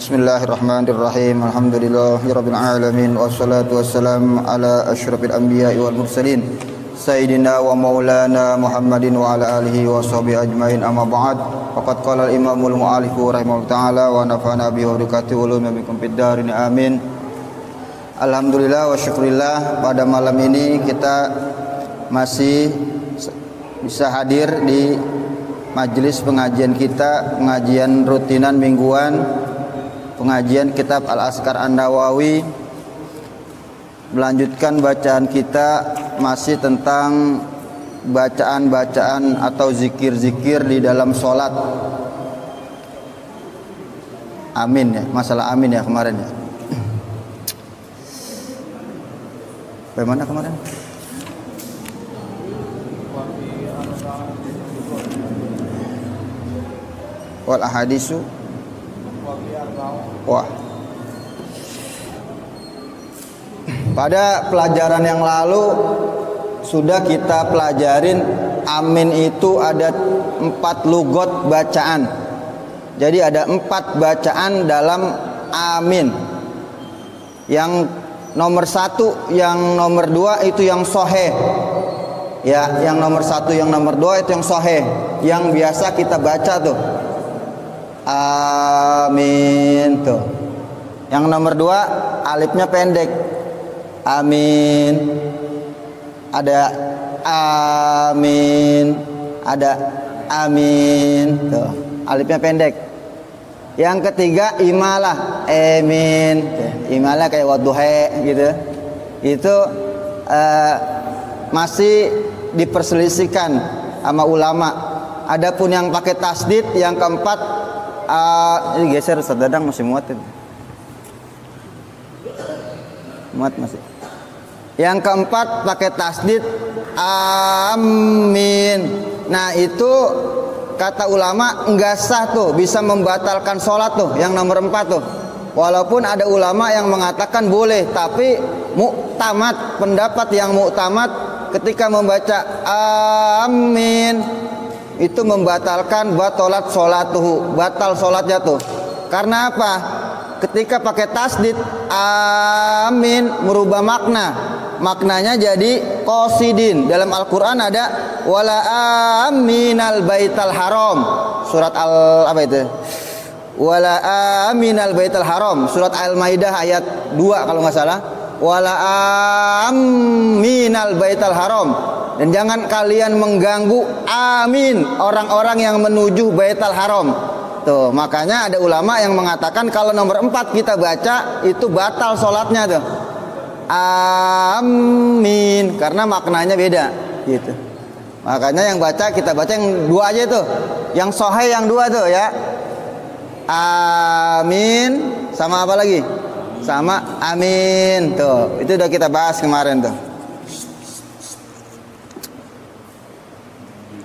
Bismillahirrahmanirrahim. Alhamdulillahirabbil alamin wassalatu wassalamu ala asyrafil anbiya'i wal mursalin sayyidina wa maulana Muhammadin wa ala alihi wa sahbihi ajmain, amma ba'd. Faqad qala al-imamul mu'allifu rahimahullahu ta'ala wa nafa'ana bihi wa barakatuhu ulum bikum fid darin amin. Alhamdulillah wa syukurillah, pada malam ini kita masih bisa hadir di majelis pengajian kita, pengajian rutinan mingguan, pengajian kitab Al-Azkar An-Nawawi. Melanjutkan bacaan kita masih tentang bacaan-bacaan atau zikir-zikir di dalam sholat. Amin ya, masalah amin ya kemarin ya. Bagaimana kemarin? Wal ahadisu. Wah. Pada pelajaran yang lalu sudah kita pelajarin amin itu ada 4 lugot bacaan. Jadi ada 4 bacaan dalam amin. Yang nomor 1, yang nomor 2 itu yang sahih. Ya, yang nomor 1, yang nomor 2 itu yang sahih. Yang biasa kita baca tuh. Amin tuh. Yang nomor 2 alifnya pendek. Amin. Ada amin. Ada amin tuh. Alifnya pendek. Yang ketiga imalah. Amin. Imalah kayak wadduha gitu. Itu masih diperselisihkan sama ulama. Adapun yang pakai tasdid, yang keempat ini geser Ustaz Dadang, masih muat itu. Muat masih. Yang keempat pakai tasdid amin. Nah itu kata ulama enggak sah tuh, bisa membatalkan sholat tuh, yang nomor 4 tuh. Walaupun ada ulama yang mengatakan boleh, tapi muktamad, pendapat yang muktamad ketika membaca amin itu membatalkan batalat sholatuhu, batal sholatnya tuh. Karena apa? Ketika pakai tasdid amin merubah makna. Maknanya jadi qasidin. Dalam Al-Qur'an ada wala aminal baital haram. Surat apa itu? Wala aminal baital haram. Surat Al-Maidah ayat 2 kalau nggak salah. Wala aminal baital haram. Dan jangan kalian mengganggu amin orang-orang yang menuju Baitul Haram. Tuh, makanya ada ulama yang mengatakan kalau nomor 4 kita baca itu batal sholatnya tuh. Amin, karena maknanya beda gitu. Makanya yang baca kita baca yang 2 aja tuh. Yang sahih yang 2 tuh ya. Amin sama apa lagi? Sama amin tuh. Itu udah kita bahas kemarin tuh.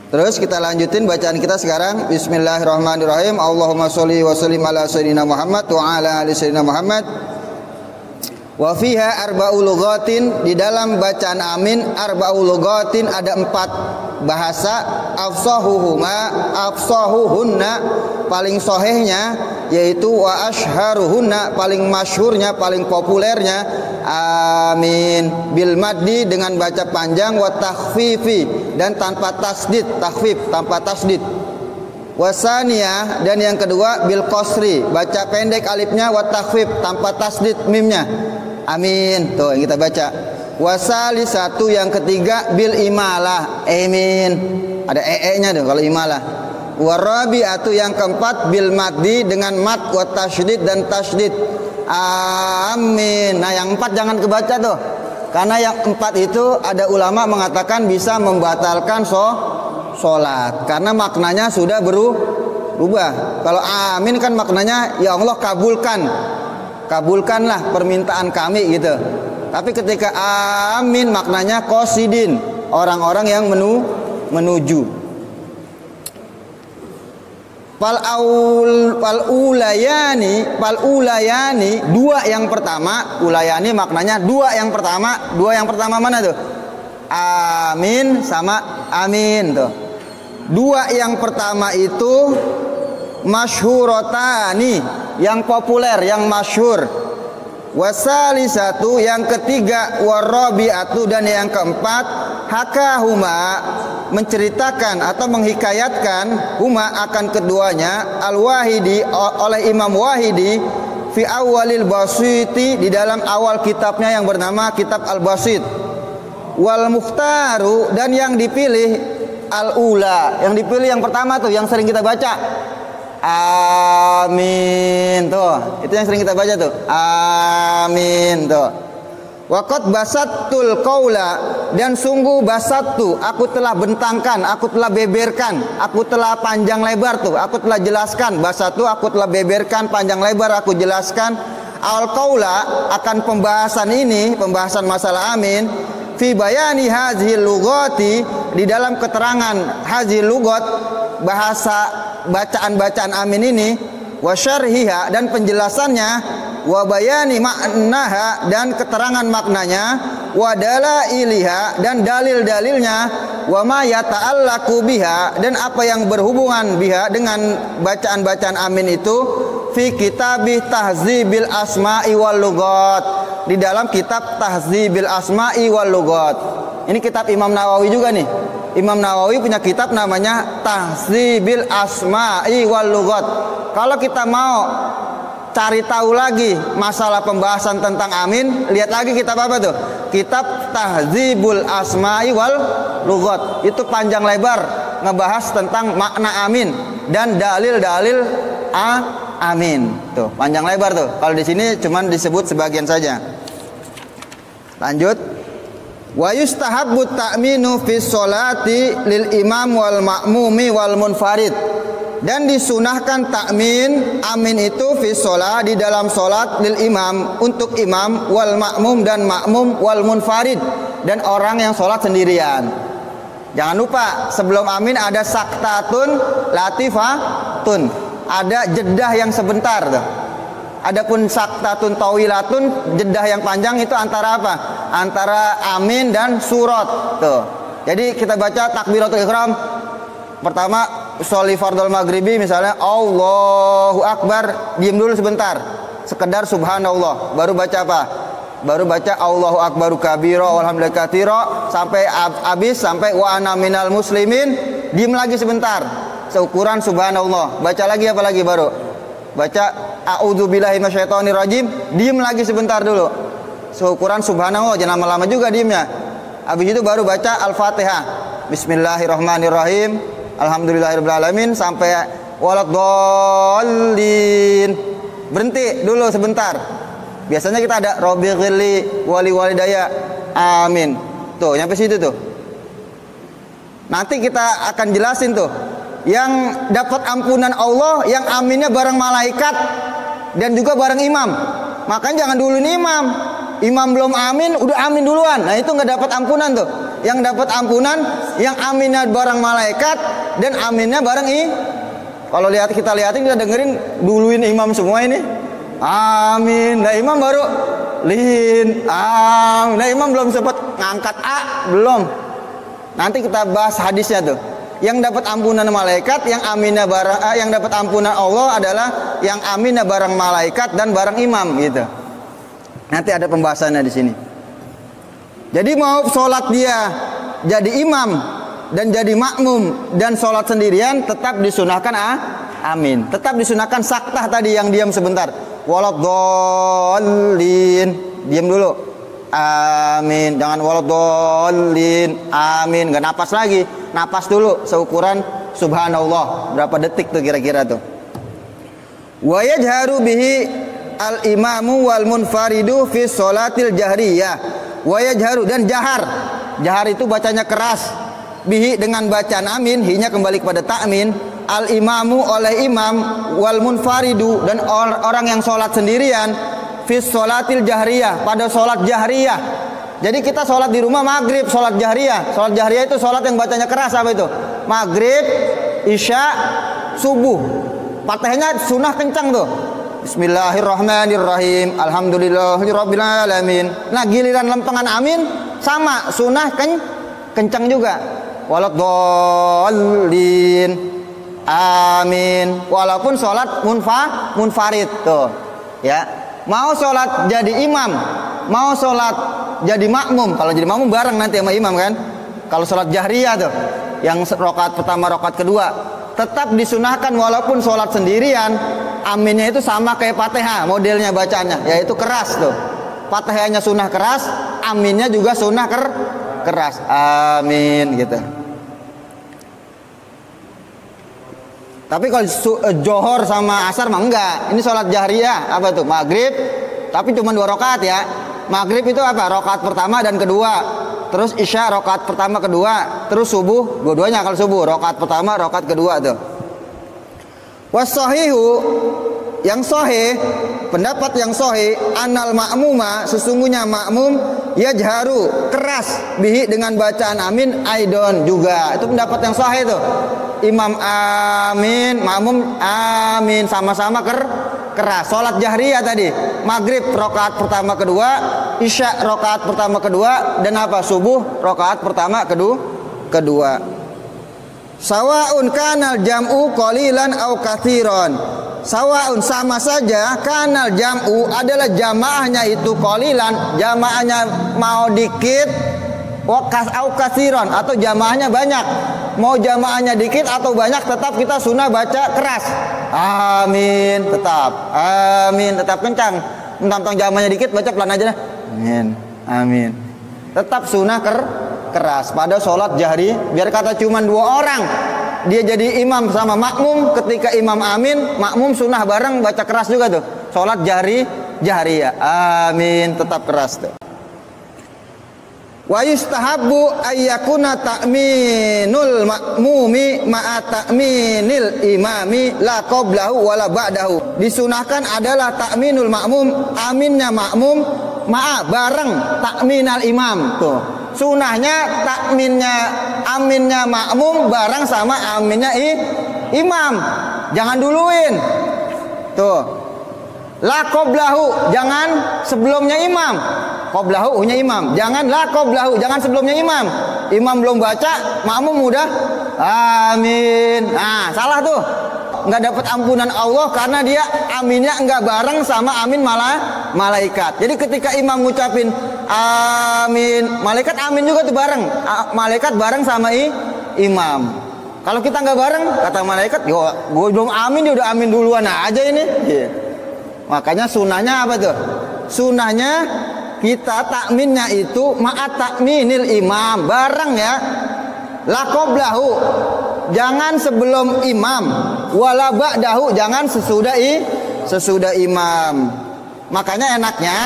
Terus kita lanjutin bacaan kita sekarang. Bismillahirrahmanirrahim. Allahumma sholli wa sallim ala sayyidina Muhammad wa ala ali sayyidina Muhammad. Wa fiha arba'u lughatin, di dalam bacaan amin arba'u lughatin ada 4 bahasa. Afsahuhunna paling sahihnya, yaitu wa ashharuhunna paling masyhurnya, paling populernya amin bil maddi dengan baca panjang, wa takhfifi dan tanpa tasdid, takhfif tanpa tasdid. Wasaniyah dan yang kedua bil qasri, baca pendek alifnya, wa takhfif tanpa tasdid mimnya. Amin tuh yang kita baca. Wasalisatu yang ketiga bil imalah, amin ada nya tuh kalau imalah. Warabi'atu yang keempat bil maddi dengan mad, wa tasydid dan tasydid. Amin. Nah yang 4 jangan kebaca tuh, karena yang 4 itu ada ulama mengatakan bisa membatalkan sholat karena maknanya sudah berubah. Kalau amin kan maknanya ya Allah kabulkanlah permintaan kami gitu. Tapi ketika amin maknanya qasidin, orang-orang yang menuju. Fal ulayani 2 yang pertama, ulayani maknanya 2 yang pertama. 2 yang pertama mana tuh? Amin sama amin tuh. 2 yang pertama itu masyhurotani, yang populer, yang masyhur. Wasalisatu yang ketiga, warabi'atu dan yang keempat, hakahuma menceritakan atau menghikayatkan huma akan keduanya al-Wahidi oleh Imam Wahidi fi awalil Basiti di dalam awal kitabnya yang bernama Kitab Al-Basit. Wal mukhtaru dan yang dipilih al-ula, yang dipilih yang pertama tuh yang sering kita baca. Amin tuh, itu yang sering kita baca tuh. Amin tuh. Waqad basattul qaula dan sungguh basattu aku telah bentangkan, aku telah beberkan, aku telah panjang lebar tuh, aku telah jelaskan. Basattu aku telah beberkan, panjang lebar aku jelaskan al qaula akan pembahasan ini, pembahasan masalah amin fi bayani hazil lugati di dalam keterangan hazil lugat bahasa bacaan-bacaan amin ini wa syarhiha dan penjelasannya wa bayani maknaha dan keterangan maknanya wa dalailiha dan dalil-dalilnya wa ma yata'allaqu biha dan apa yang berhubungan biha dengan bacaan-bacaan amin itu fi kitabih tahzibil asma'i wal lugat di dalam kitab tahzibil asma'i wal lugat. Ini kitab Imam Nawawi juga nih. Imam Nawawi punya kitab namanya Tahzibil Asma'i wal Lugat. Kalau kita mau cari tahu lagi masalah pembahasan tentang amin, lihat lagi kitab apa tuh? Kitab Tahzibul Asma'i wal Lugat. Itu panjang lebar ngebahas tentang makna amin dan dalil-dalil amin. Tuh, panjang lebar tuh. Kalau di sini cuman disebut sebagian saja. Lanjut. Wa yustahabbu ta'minu fi sholati lil imam wal ma'mumi wal munfarid dan disunahkan takmin amin itu fi sholat di dalam sholat lil imam untuk imam wal ma'mum dan ma'mum wal munfarid dan orang yang sholat sendirian. Jangan lupa sebelum amin ada saktatun latifatun, ada jedah yang sebentar tuh. Adapun saktatun tawilatun, jedah yang panjang itu antara apa? Antara amin dan surat tuh. Jadi kita baca takbiratul ihram pertama sholli fardhul maghribi misalnya Allahu akbar, diam dulu sebentar. Sekedar subhanallah, baru baca apa? Baru baca Allahu akbaru kabira walhamdulillahi katsira sampai habis sampai wa ana minal muslimin, diam lagi sebentar. Seukuran subhanallah. Baca lagi apa lagi baru? Baca a'udzubillahi minasyaitonirrajim, diam lagi sebentar dulu. Seukuran subhanallah, jangan lama-lama juga diamnya. Habis itu baru baca Al-Fatihah. Bismillahirrahmanirrahim. Alhamdulillahirabbil alamin sampai waladdallin. Berhenti dulu sebentar. Biasanya kita ada Rabbighfirli wali walidayya. Amin. Tuh, nyampe situ tuh. Nanti kita akan jelasin tuh. Yang dapat ampunan Allah, yang aminnya bareng malaikat dan juga bareng imam. Makanya jangan dulu nih imam. Imam belum amin, udah amin duluan. Nah itu nggak dapat ampunan tuh. Yang dapat ampunan, yang aminnya bareng malaikat dan aminnya bareng Kalau kita lihatin, kita dengerin duluin imam semua ini. Amin. Nah imam baru lin. Amin. Nah imam belum sempat ngangkat belum. Nanti kita bahas hadisnya tuh. Yang dapat ampunan malaikat, yang aminnya bareng yang dapat ampunan Allah adalah yang aminnya bareng malaikat dan bareng imam gitu. Nanti ada pembahasannya di sini. Jadi mau sholat dia jadi imam dan jadi makmum dan sholat sendirian tetap disunahkan amin. Tetap disunahkan saktah tadi yang diam sebentar. Waladdallin, diam dulu. Amin. Jangan waladdallin. Amin. Gak napas lagi. Napas dulu seukuran subhanallah. Berapa detik tuh kira-kira tuh. Wa yajharu bihi al-imamu wal munfaridu fi sholatil jahriyah. Wa yajharu dan jahar. Jahar itu bacanya keras. Bihi dengan bacaan amin, hinya kembali kepada ta'min. Al-imamu oleh imam wal munfaridu dan orang yang sholat sendirian fi sholatil jahriyah, pada sholat jahriyah. Jadi kita sholat di rumah maghrib, sholat jahriyah. Sholat jahriyah itu sholat yang bacanya keras apa itu? Maghrib, isya, subuh. Fatihahnya sunnah kencang tuh. Bismillahirrahmanirrahim. Alhamdulillahirabbil alamin. Nah, giliran lempengan amin sama sunnah kencang juga. Waladdallin. amin. Walaupun sholat munfarid tuh, ya. Mau sholat jadi imam, mau sholat jadi makmum. Kalau jadi makmum bareng nanti sama imam kan. Kalau sholat jahriyah tuh, yang rakaat pertama, rakaat kedua, tetap disunahkan walaupun sholat sendirian, aminnya itu sama kayak Fatihah modelnya bacaannya, yaitu keras tuh. Fatihahnya sunnah keras, aminnya juga sunnah keras. Amin gitu. Tapi kalau johor sama asar mah enggak. Ini sholat jahriyah apa tuh? Maghrib, tapi cuma 2 rakaat ya. Maghrib itu apa? Rakaat pertama dan kedua. Terus isya rakaat pertama kedua. Terus subuh dua-duanya. Kalau subuh rakaat pertama, rakaat kedua tuh. Wasahihu, yang sahih, pendapat yang sahih, anal ma'muma, sesungguhnya makmum yajharu, keras bihi dengan bacaan amin, aidon juga. Itu pendapat yang sahih tuh. Imam amin, makmum amin, sama-sama keras. Salat jahriyah tadi, maghrib rakaat pertama kedua, isya rakaat pertama kedua, dan apa? Subuh rakaat pertama kedua. Sawaun kanal jam'u qalilan au katsiran. Sawaun, sama saja, kanal jam'u adalah jamaahnya itu qalilan, jamaahnya mau dikit, au katsiran, atau jamaahnya banyak. Mau jamaahnya dikit atau banyak, tetap kita sunnah baca keras. Amin, tetap kencang. Mentang-mentang jamaahnya dikit, baca pelan aja dah. Amin. Tetap sunnah keras pada sholat jahri. Biar kata cuman 2 orang, dia jadi imam sama makmum. Ketika imam amin, makmum sunnah bareng baca keras juga tuh. Sholat jahriyah. Amin, tetap keras tuh. Wa yustahabbu ayyakuna ta'minul ma'mumi ma'a ta'minil imami la qablahu wala ba'dahu. Disunahkan adalah ta'minul ma'mum, aminnya makmum, ma'a bareng ta'minal imam tuh. Sunahnya aminnya makmum bareng sama aminnya imam. Jangan duluin tuh. La qablahu, jangan sebelumnya imam. Qablahu nya imam. Jangan la qablahu, jangan sebelumnya imam. Imam belum baca, makmum udah amin. Nah, salah tuh. Enggak dapat ampunan Allah karena dia aminnya enggak bareng sama amin malaikat. Jadi ketika imam ngucapin amin, malaikat amin juga tuh bareng. Malaikat bareng sama imam. Kalau kita enggak bareng, kata malaikat, "Yo, gue belum amin, dia udah amin duluan aja ini." Makanya sunahnya apa tuh? Sunahnya kita takminnya itu ma'at takminil imam, bareng ya. La qablahu, jangan sebelum imam, wala ba'dahu, jangan sesudah imam. Makanya enaknya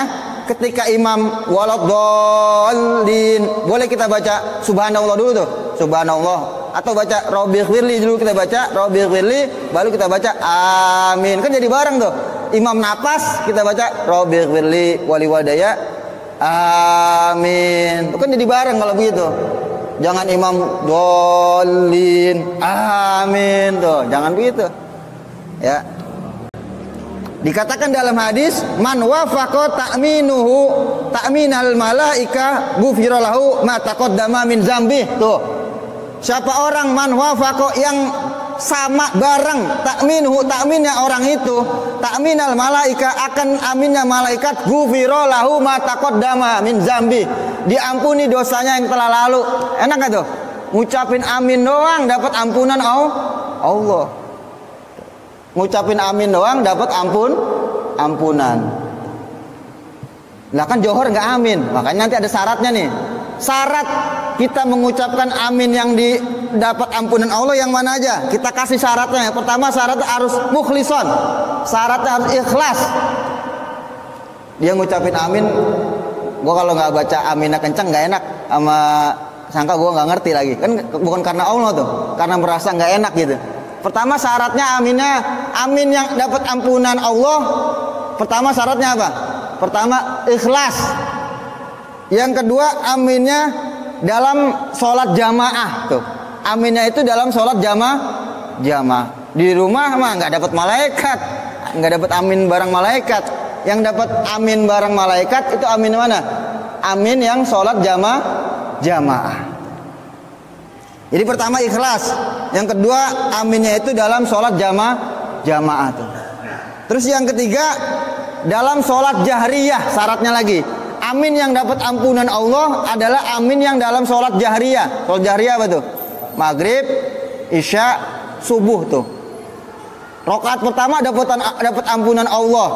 ketika imam waladdallin, boleh kita baca subhanallah dulu tuh, subhanallah, atau baca rabbighfirli dulu, kita baca rabbighfirli, baru kita baca amin. Kan jadi bareng tuh. Imam napas, kita baca rabbighfirli waliwadaya amin. Itu kan jadi bareng kalau begitu. Jangan imam dolin amin tuh, jangan begitu. Ya. Dikatakan dalam hadis, man wafaqa ta'minuhu ta'minal malaika ghufira lahu ma taqaddama min dzambi. Tuh. Siapa orang man wafaqa yang sama bareng takminuhu, takminnya orang itu, takminal malaika, akan aminnya malaikat, ghufira lahu ma taqaddama min dzambi, diampuni dosanya yang telah lalu. Enak gak tuh? Ngucapin amin doang dapat ampunan Allah. Ngucapin amin doang dapat ampunan. Lah kan johor nggak amin, makanya nanti ada syaratnya nih. Syarat kita mengucapkan amin yang didapat ampunan Allah yang mana aja? Kita kasih syaratnya. Yang pertama, syaratnya harus mukhlison, syaratnya harus ikhlas. Dia ngucapin amin, gua kalau nggak baca aminnya kencang nggak enak, sama sangka gua nggak ngerti lagi. Kan bukan karena Allah tuh, karena merasa nggak enak gitu. Pertama syaratnya aminnya, amin yang dapat ampunan Allah. Pertama syaratnya apa? Pertama ikhlas. Yang kedua aminnya dalam sholat jamaah tuh. Aminnya itu dalam sholat jamaah. Di rumah mah nggak dapat malaikat, nggak dapat amin bareng malaikat. Yang dapat amin bareng malaikat itu amin mana? Amin yang sholat jamaah. Jadi pertama ikhlas, yang kedua aminnya itu dalam sholat jamaah tuh. Terus yang ketiga dalam sholat jahriyah, syaratnya lagi. Amin yang dapat ampunan Allah adalah amin yang dalam sholat jahriyah. Sholat jahriyah apa tuh? Maghrib, isya, subuh tuh. Rokaat pertama dapat ampunan Allah.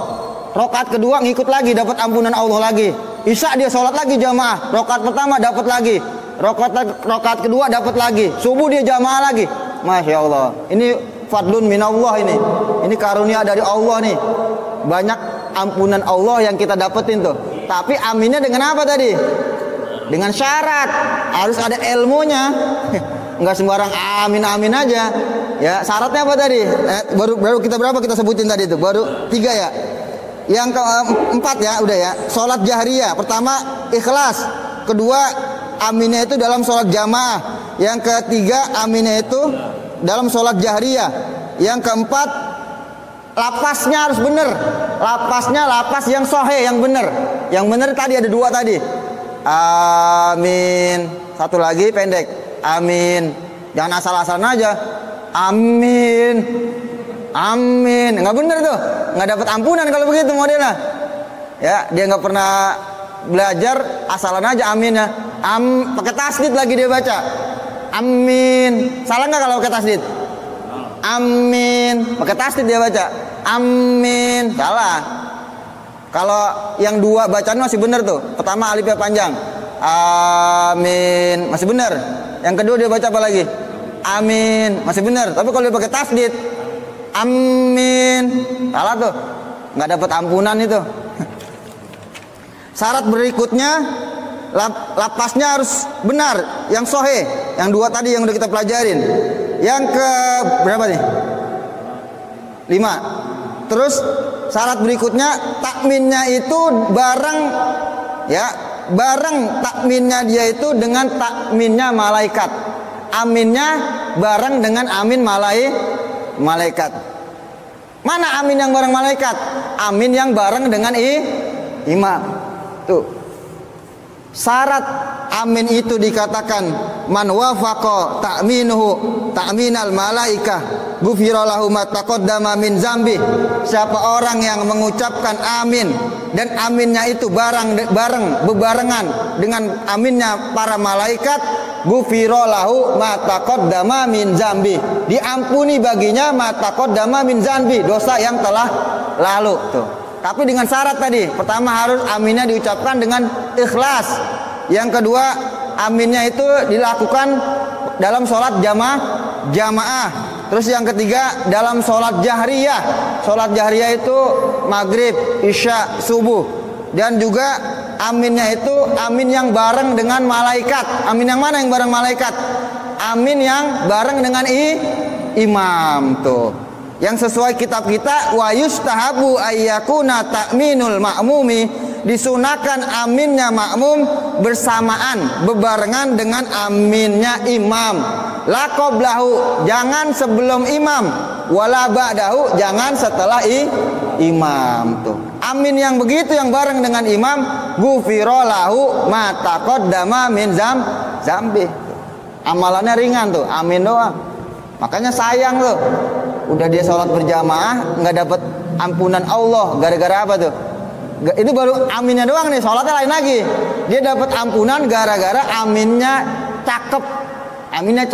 Rokaat kedua ngikut lagi dapat ampunan Allah lagi. Isya dia sholat lagi jamaah. Rokaat pertama dapat lagi. Rokaat kedua dapat lagi. Subuh dia jamaah lagi. Masya Allah. Ini fadlun minallah ini. Ini karunia dari Allah nih. Banyak ampunan Allah yang kita dapetin tuh. Tapi aminnya dengan apa tadi? Dengan syarat. Harus ada ilmunya. Enggak sembarang amin aja. Ya, syaratnya apa tadi? Baru kita berapa kita sebutin tadi itu? Baru 3 ya. Yang keempat ya, udah ya. Sholat jahriyah. Pertama ikhlas. Kedua aminnya itu dalam sholat jamaah. Yang ketiga aminnya itu dalam sholat jahriyah. Yang keempat lapasnya harus benar. Lapasnya lapas yang sahih, yang benar. Yang benar tadi ada 2 tadi. Amin. Satu lagi pendek. Amin. Jangan asal-asalan aja. Amin. Amin. Nggak bener tuh. Nggak dapat ampunan kalau begitu modelnya. Ya, dia nggak pernah belajar, asalan aja aminnya. Pakai tasdid lagi dia baca. Amin. Salah nggak kalau pakai tasdid? Amin. Pakai tasdid dia baca. Amin. Salah. Kalau yang 2 bacaan masih bener tuh. Pertama alifnya panjang. Amin. Masih bener. Yang kedua dia baca apa lagi? Amin. Masih bener. Tapi kalau dia pakai tasdid, amin, salah tuh, nggak dapat ampunan itu. Syarat berikutnya lapasnya harus benar, yang sahih, yang 2 tadi yang udah kita pelajarin. Yang ke berapa nih? 5. Terus syarat berikutnya takminnya itu bareng, ya, bareng takminnya dia itu dengan takminnya malaikat. Aminnya bareng dengan amin malaikat. Mana amin yang bareng malaikat? Amin yang bareng dengan imam. Tuh. Syarat amin itu dikatakan man wafaqa ta'minuhu ta'minal malaikah ghufira lahu ma taqaddama min zambi. Siapa orang yang mengucapkan amin dan aminnya itu bebarengan dengan aminnya para malaikat, ghufira lahu ma taqaddama min zambi. Diampuni baginya ma taqaddama min zambi, dosa yang telah lalu tuh. Tapi dengan syarat tadi, pertama harus aminnya diucapkan dengan ikhlas. Yang kedua, aminnya itu dilakukan dalam sholat jamaah. Terus yang ketiga, dalam sholat jahriyah. Sholat jahriyah itu maghrib, isya, subuh. Dan juga aminnya itu amin yang bareng dengan malaikat. Amin yang mana yang bareng malaikat? Amin yang bareng dengan imam tuh. Yang sesuai kitab kita, wa yustahabu ayyakuna ta'minul ma'mumi, disunahkan aminnya makmum bersamaan, bebarengan dengan aminnya imam. La qablahu, jangan sebelum imam, wala ba'dahu, jangan setelah imam tuh. Amin yang begitu yang bareng dengan imam, ghufira lahu ma taqaddama min zambi. Amalannya ringan tuh, amin doang. Makanya sayang tuh, udah dia sholat berjamaah nggak dapat ampunan Allah, gara-gara apa tuh? Itu baru aminnya doang nih, sholatnya lain lagi. Dia dapat ampunan gara-gara aminnya cakep, aminnya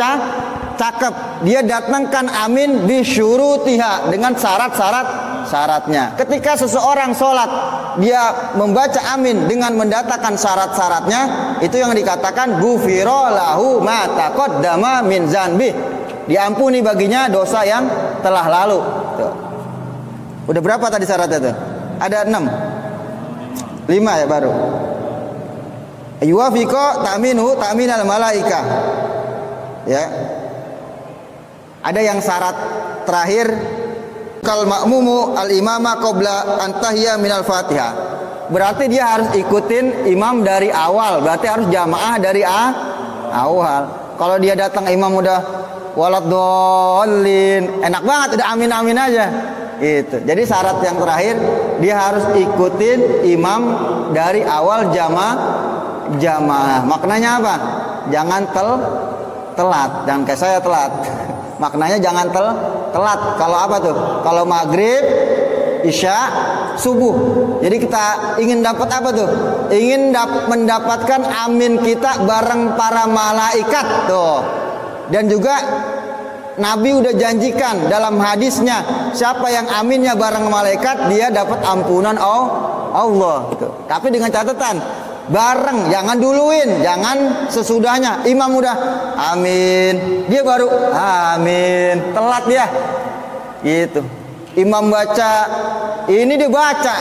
cakep. Dia datangkan amin bisyurutiha, dengan syaratnya. Ketika seseorang sholat dia membaca amin dengan mendatangkan syarat-syaratnya, itu yang dikatakan ghufira lahu ma taqaddama min zanbi, diampuni baginya dosa yang telah lalu tuh. Udah berapa tadi syaratnya tuh? Ada 6. 5 ya baru. Yuwafiqa ta'minu ta'minal malaikah. Ya. Ada yang syarat terakhir, kal ma'mumu al imama qabla antahiyya minal Fatihah. Berarti dia harus ikutin imam dari awal, berarti harus jamaah dari awal. Kalau dia datang imam udah waladhdallin, enak banget, udah amin aja gitu. Jadi syarat yang terakhir, dia harus ikutin imam dari awal jamaah. Maknanya apa? Jangan telat. Jangan kayak saya telat. Maknanya jangan telat. Kalau apa tuh? Kalau maghrib, isya, subuh. Jadi kita ingin dapat apa tuh? Ingin mendapatkan amin kita bareng para malaikat tuh. Dan juga Nabi udah janjikan dalam hadisnya, siapa yang aminnya bareng malaikat, dia dapat ampunan Allah. Gitu. Tapi dengan catatan, bareng, jangan duluin, jangan sesudahnya. Imam udah amin, dia baru amin, telat dia. Gitu. Imam baca, ini dia baca,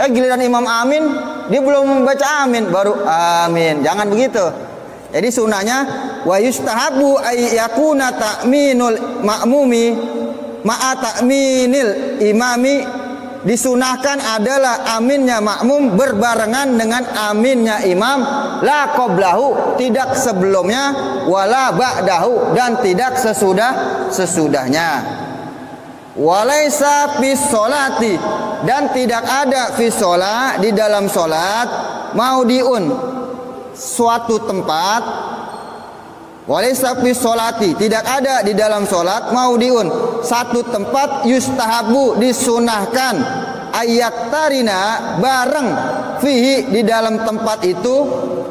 giliran imam amin, dia belum baca amin, baru amin. Jangan begitu. Jadi sunahnya wa yustahabu ay yakuna ta'minul ma'mumi ma'a ta'minil imami, disunahkan adalah aminnya makmum berbarengan dengan aminnya imam, la qablahu, tidak sebelumnya, wala ba'dahu, dan tidak sesudahnya. Walaisa fi sholati, dan tidak ada fi sholat, di dalam sholat, maudiun, suatu tempat. Walaisa fi sholati, tidak ada di dalam sholat, maudiun, satu tempat, yustahabu, disunahkan, ayat tarina, bareng, fihi, di dalam tempat itu,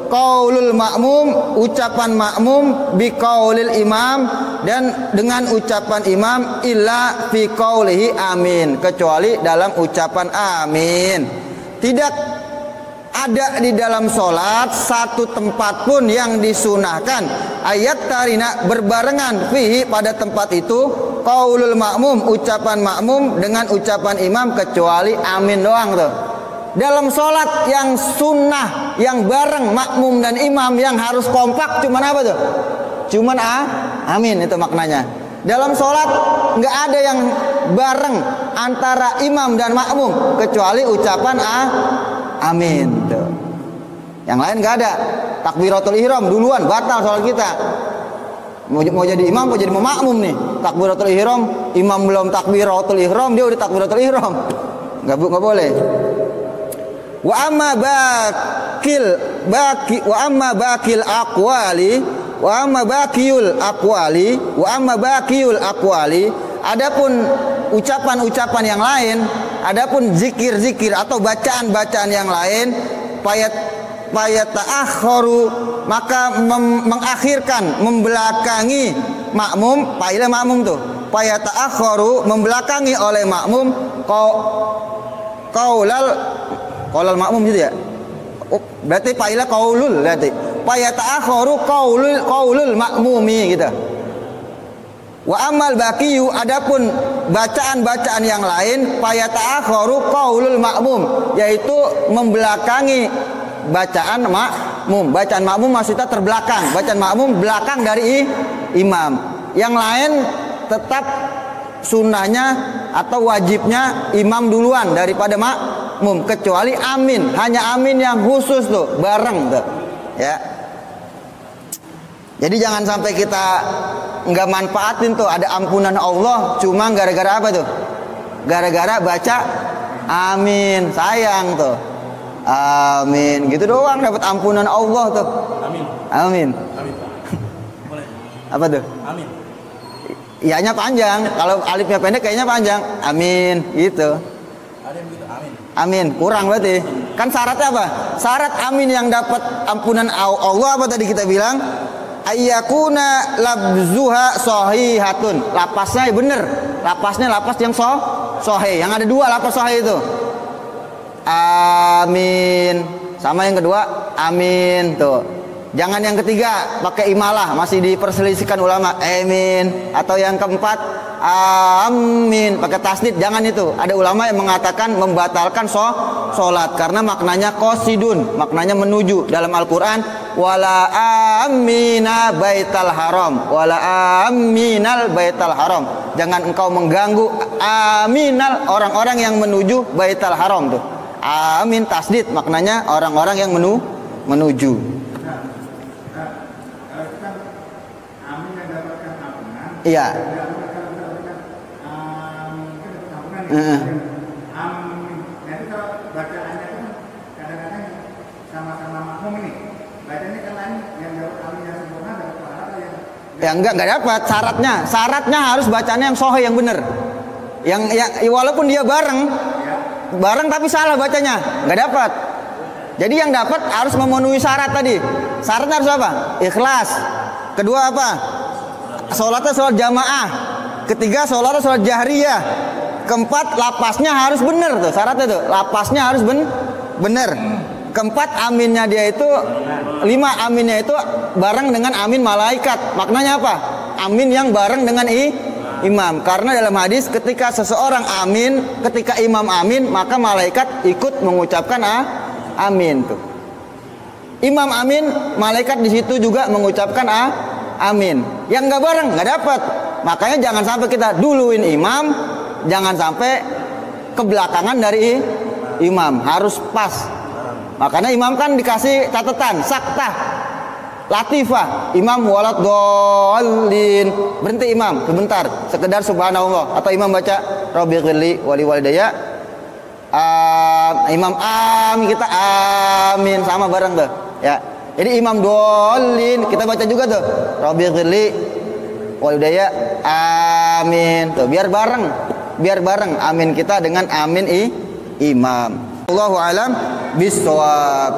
qaulul makmum, ucapan makmum, bi qaulil imam, dan dengan ucapan imam, illa fi qaulihi amin, kecuali dalam ucapan amin. Tidak ada di dalam sholat satu tempat pun yang disunahkan ayat tarina, berbarengan fihi, pada tempat itu, qaulul makmum, ucapan makmum dengan ucapan imam, kecuali amin doang tuh. Dalam sholat yang sunnah, yang bareng makmum dan imam, yang harus kompak, cuman apa tuh? Cuman amin, itu maknanya. Dalam sholat nggak ada yang bareng antara imam dan makmum, kecuali ucapan amin tuh. Yang lain nggak ada. Takbiratul ihram duluan, batal sholat kita. Mau jadi imam, mau jadi makmum nih. Takbiratul ihram, imam belum takbiratul ihram, dia udah takbiratul ihram. Nggak boleh. Wa amma bakil aqwali, wa amma bakiyul aqwali, adapun ucapan-ucapan yang lain, adapun zikir-zikir atau bacaan-bacaan yang lain, ta'akharu, maka mengakhirkan, membelakangi makmum, paila makmum tuh, ta'akharu, membelakangi oleh makmum, qaulal makmum gitu ya. Berarti paila qaulul, berarti ta'akharu qaulul makmumi gitu. Wa amal baqiyu, adapun bacaan-bacaan yang lain, ta'akharu qaulul makmum, yaitu membelakangi bacaan makmum. Bacaan makmum maksudnya terbelakang. Bacaan makmum belakang dari imam. Yang lain tetap sunnahnya atau wajibnya imam duluan daripada makmum, kecuali amin. Hanya amin yang khusus tuh, bareng tuh. Ya. Jadi jangan sampai kita nggak manfaatin tuh ada ampunan Allah cuma gara-gara apa tuh? Gara-gara baca amin, sayang tuh. Amin, gitu doang dapat ampunan Allah tuh. Amin. Amin. Amin. Boleh. Apa tuh? Amin. Iya-nya panjang, kalau alifnya pendek kayaknya panjang. Amin, gitu. Ada yang begitu, amin. Amin, kurang berarti. Kan syaratnya apa? Syarat amin yang dapat ampunan Allah apa tadi kita bilang? Ayyakuna labzuha sahihatun. Lapasnya bener. Lapasnya lapas yang sahih. Yang ada dua lapas sahih itu. Amin. Sama yang kedua, amin tuh. Jangan yang ketiga pakai imalah, masih diperselisihkan ulama. Amin. Atau yang keempat, amin pakai tasdid. Jangan itu. Ada ulama yang mengatakan membatalkan sholat karena maknanya qasidun, maknanya menuju. Dalam Al-Qur'an, wala amina baital haram, wala aminal baital haram. Jangan engkau mengganggu aminal, orang-orang yang menuju baital haram tuh. Amin tasdid maknanya orang-orang yang menuju. Iya. Nanti kalau bacaannya kan kadang-kadang sama-sama makmum ini. Bacanya kan lain, yang dapat amin yang sempurna dapat pahala, yang Ya enggak dapat syaratnya. Syaratnya harus bacanya yang sahih, yang benar. Yang walaupun dia bareng tapi salah bacanya, nggak dapat. Jadi yang dapat harus memenuhi syarat tadi. Syaratnya harus apa? Ikhlas. Kedua apa? Sholatnya sholat jamaah. Ketiga sholatnya sholat jahriyah. Keempat lapasnya harus benar tuh syaratnya tuh. Lapasnya harus benar. Keempat aminnya dia itu, 5 aminnya itu bareng dengan amin malaikat. Maknanya apa? Amin yang bareng dengan imam. Karena dalam hadis ketika seseorang amin, ketika imam amin, maka malaikat ikut mengucapkan amin tuh. Imam amin, malaikat di situ juga mengucapkan amin. Yang nggak bareng nggak dapat. Makanya jangan sampai kita duluin imam, jangan sampai kebelakangan dari imam, harus pas. Makanya imam kan dikasih catatan saktah, latifah, imam walad dolin, berhenti imam sebentar, sekedar subhanallah, atau imam baca rabbighfirli wali walidayya, imam amin, kita amin sama bareng tuh ya. Jadi imam dolin kita baca juga tuh rabbighfirli walidayya amin tuh, biar bareng amin kita dengan amin imam. Allahu alam bisawab.